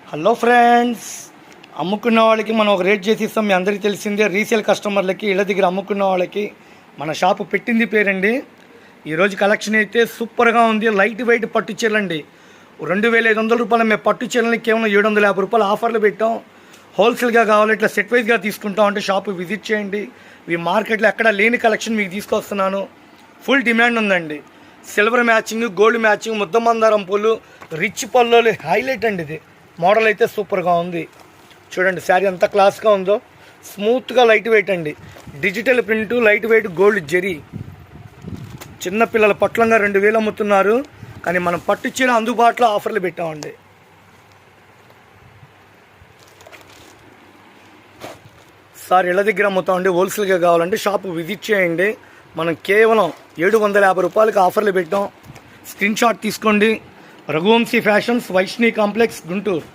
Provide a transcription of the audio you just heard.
Hello friends, అమ్ముకున్న వాళ్ళకి మనం ఒక రేట్ చేసి ఇస్తాం. మీ అందరికీ తెలిసిందే. రీసేల్ కస్టమర్లకి, ఇళ్ళ దగ్గర అమ్ముకున్న వాళ్ళకి మన షాపు పెట్టింది పేరండి. ఈరోజు కలెక్షన్ అయితే సూపర్గా ఉంది. లైట్ వెయిట్ పట్టు చీరలండి. 2500 రూపాయలు మేము పట్టు చీరలని కేవలం 750 రూపాయలు ఆఫర్లు పెట్టాం. హోల్సేల్గా కావాలి, ఇట్లా సెట్ వైజ్గా తీసుకుంటాం అంటే షాపు విజిట్ చేయండి. ఈ మార్కెట్లో ఎక్కడ లేని కలెక్షన్ మీకు తీసుకొస్తున్నాను. ఫుల్ డిమాండ్ ఉందండి. సిల్వర్ మ్యాచింగ్, గోల్డ్ మ్యాచింగ్, ముద్దమందారం పూలు, రిచ్ పళ్ళు హైలైట్ అండి. ఇది మోడల్ అయితే సూపర్గా ఉంది. చూడండి శారీ ఎంత క్లాస్గా ఉందో. స్మూత్గా లైట్ వెయిట్ అండి. Digital print, light weight, gold zari. చిన్నపిల్లల పట్లంగా 2000 అమ్ముతున్నారు, కానీ మనం పట్టు చీర అందుబాటులో ఆఫర్లు పెట్టామండి. సార్ ఇళ్ళ దగ్గర అమ్ముతామండి. హోల్సేల్గా కావాలంటే షాపు విజిట్ చేయండి. మనం కేవలం 750 రూపాయలకి ఆఫర్లు పెట్టాం. స్క్రీన్ షాట్ తీసుకోండి. Raghuvanshi fashions, Vaishnavi complex, Guntur.